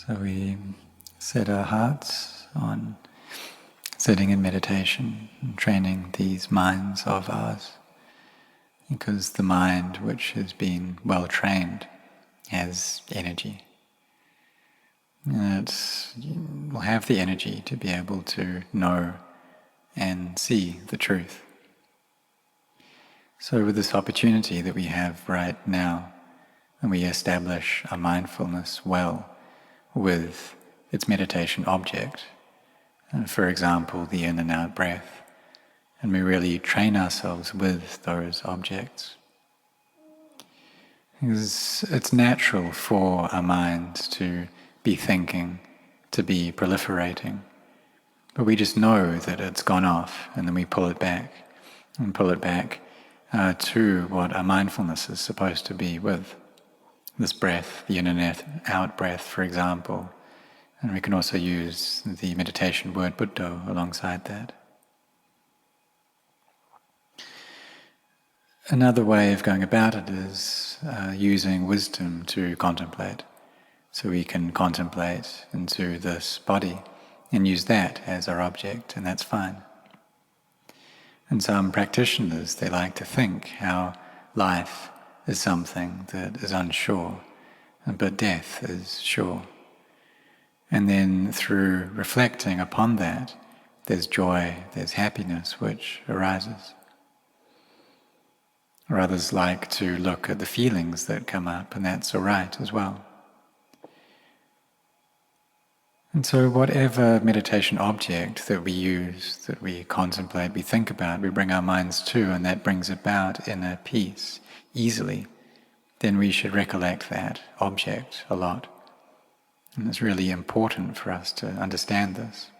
So we set our hearts on sitting in meditation and training these minds of ours, because the mind which has been well trained has energy. And it will have the energy to be able to know and see the truth. So with this opportunity that we have right now, and we establish our mindfulness well with its meditation object, for example, the in and out breath, and we really train ourselves with those objects. Because it's natural for our mind to be thinking, to be proliferating, but we just know that it's gone off, and then we pull it back, and pull it back to what our mindfulness is supposed to be with. This breath, the in and out breath, for example, and we can also use the meditation word Buddho alongside that. Another way of going about it is using wisdom to contemplate. So we can contemplate into this body and use that as our object, and that's fine. And some practitioners, they like to think how life is something that is unsure, but death is sure. And then through reflecting upon that, there's joy, there's happiness which arises. Or others like to look at the feelings that come up, and that's all right as well. And so whatever meditation object that we use, that we contemplate, we think about, we bring our minds to, and that brings about inner peace easily, then we should recollect that object a lot. And it's really important for us to understand this,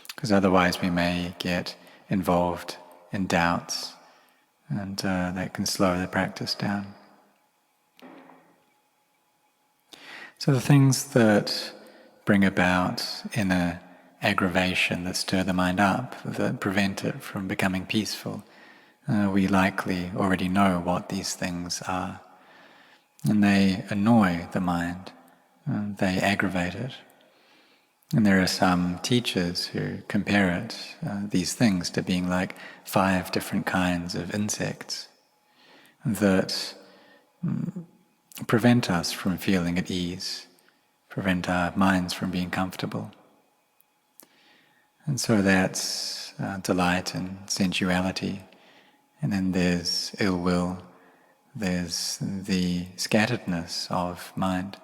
because otherwise we may get involved in doubts, and that can slow the practice down. So the things that bring about inner aggravation, that stir the mind up, that prevent it from becoming peaceful, we likely already know what these things are. And they annoy the mind, they aggravate it. And there are some teachers who compare it, these things, to being like 5 different kinds of insects that prevent us from feeling at ease, prevent our minds from being comfortable. And so that's delight and sensuality. And then there's ill will, there's the scatteredness of mind,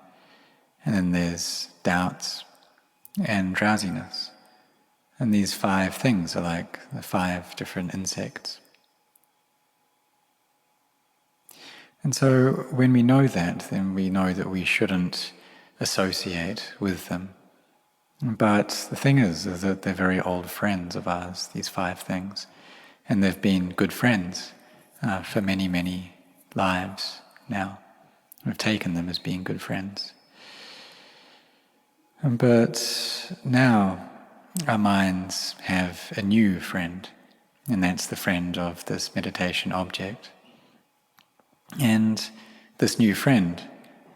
and then there's doubts and drowsiness. And these 5 things are like the 5 different insects. And so when we know that, then we know that we shouldn't associate with them. But the thing is that they're very old friends of ours, these 5 things. And they've been good friends for many, many lives now. We've taken them as being good friends. But now our minds have a new friend, and that's the friend of this meditation object. And this new friend,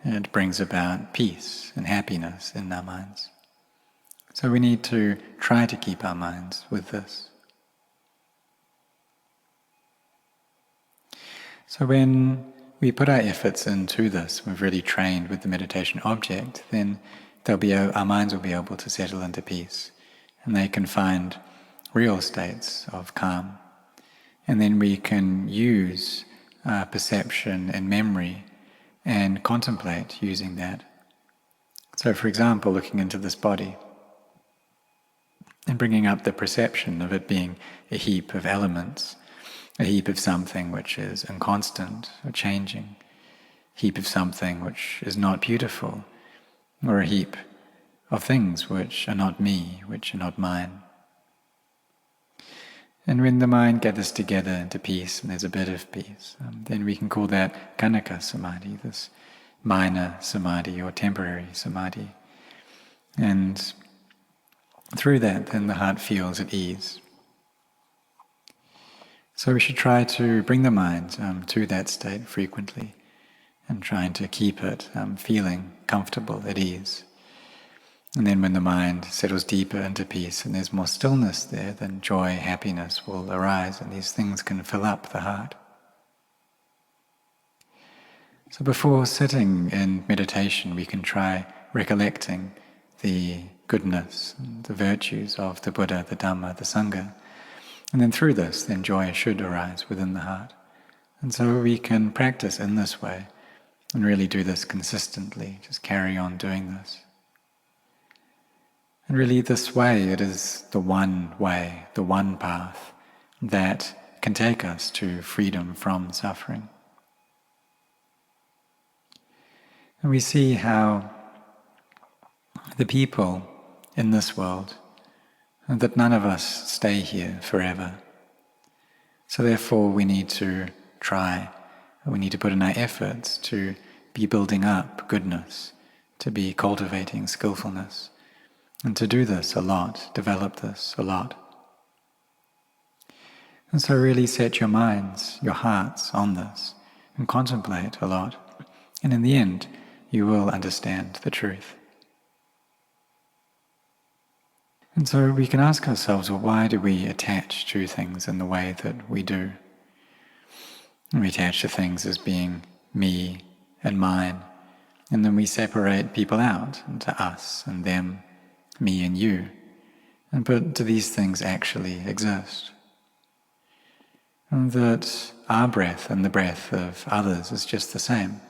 it brings about peace and happiness in our minds. So we need to try to keep our minds with this. So when we put our efforts into this, we've really trained with the meditation object, then our minds will be able to settle into peace, and they can find real states of calm. And then we can use perception and memory and contemplate using that. So for example, looking into this body and bringing up the perception of it being a heap of elements, a heap of something which is inconstant or changing, a heap of something which is not beautiful, or a heap of things which are not me, which are not mine. And when the mind gathers together into peace, and there's a bit of peace, then we can call that Khanika Samadhi, this minor samadhi or temporary samadhi. And through that, then the heart feels at ease. So we should try to bring the mind to that state frequently, and trying to keep it feeling comfortable, at ease. And then when the mind settles deeper into peace and there's more stillness there, then joy, happiness will arise, and these things can fill up the heart. So before sitting in meditation, we can try recollecting the goodness and the virtues of the Buddha, the Dhamma, the Sangha. And then through this, then joy should arise within the heart. And so we can practice in this way and really do this consistently, just carry on doing this. And really this way, it is the one way, the one path that can take us to freedom from suffering. And we see how the people in this world, that none of us stay here forever. So therefore we need to we need to put in our efforts to be building up goodness, to be cultivating skillfulness, and to do this a lot, develop this a lot. And so really set your minds, your hearts on this, and contemplate a lot. And in the end, you will understand the truth. And so we can ask ourselves, well, why do we attach to things in the way that we do? We attach to things as being me and mine, and then we separate people out into us and them, me and you. But do these things actually exist? And that our breath and the breath of others is just the same.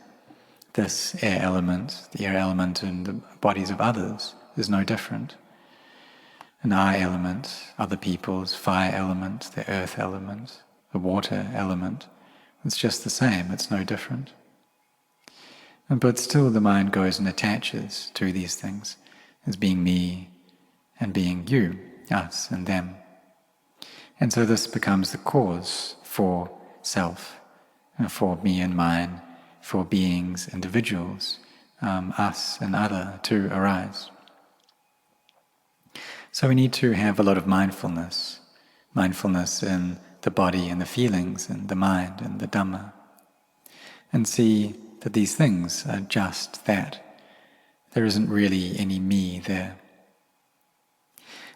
This air element, the air element in the bodies of others is no different. An eye element, other people's fire element, the earth element, the water element, it's just the same, it's no different. But still the mind goes and attaches to these things as being me and being you, us and them. And so this becomes the cause for self, for me and mine, for beings, individuals, us and other to arise. So we need to have a lot of mindfulness in the body and the feelings and the mind and the Dhamma, and see that these things are just that. There isn't really any me there.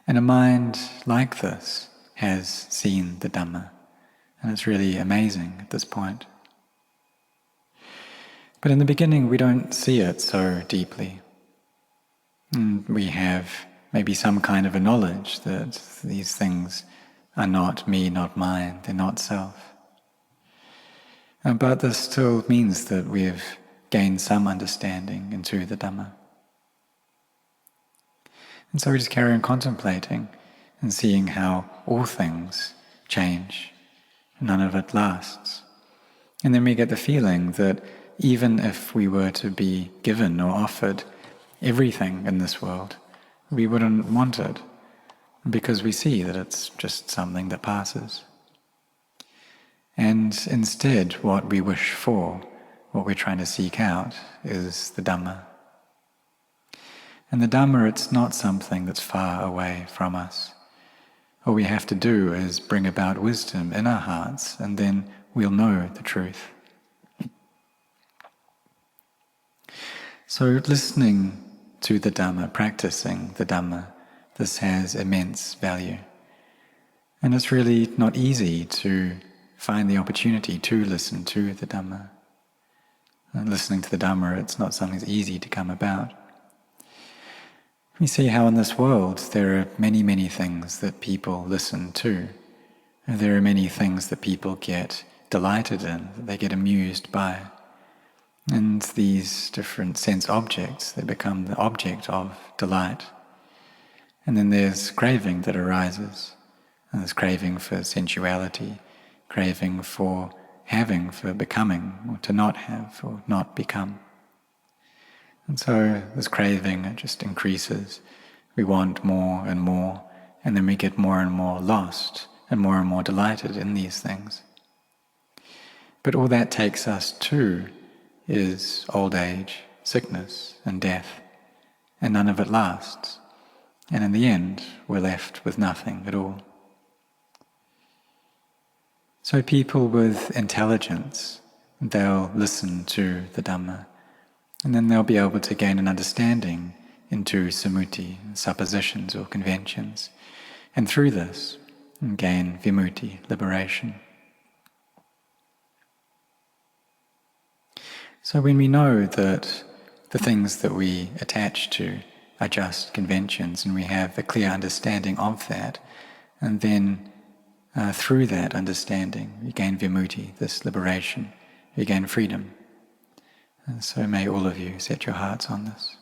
And a mind like this has seen the Dhamma, and it's really amazing at this point. But in the beginning we don't see it so deeply. And we have maybe some kind of a knowledge that these things are not me, not mine, they're not self. But this still means that we've gained some understanding into the Dhamma. And so we just carry on contemplating and seeing how all things change, none of it lasts. And then we get the feeling that even if we were to be given or offered everything in this world, we wouldn't want it, because we see that it's just something that passes. And instead, what we wish for, what we're trying to seek out, is the Dhamma. And the Dhamma, it's not something that's far away from us. All we have to do is bring about wisdom in our hearts, and then we'll know the truth. So listening to the Dhamma, practicing the Dhamma, this has immense value. And it's really not easy to find the opportunity to listen to the Dhamma. And listening to the Dhamma, it's not something that's easy to come about. We see how in this world there are many, many things that people listen to. And there are many things that people get delighted in, that they get amused by. And these different sense objects, they become the object of delight. And then there's craving that arises. And there's craving for sensuality, craving for having, for becoming, or to not have, or not become. And so this craving, it just increases. We want more, and then we get more and more lost, and more delighted in these things. But all that takes us to is old age, sickness, and death, and none of it lasts. And in the end, we're left with nothing at all. So people with intelligence, they'll listen to the Dhamma, and then they'll be able to gain an understanding into samuti, suppositions or conventions. And through this, gain vimutti, liberation. So when we know that the things that we attach to are just conventions, and we have a clear understanding of that, and then through that understanding we gain vimutti, this liberation, we gain freedom. And so may all of you set your hearts on this.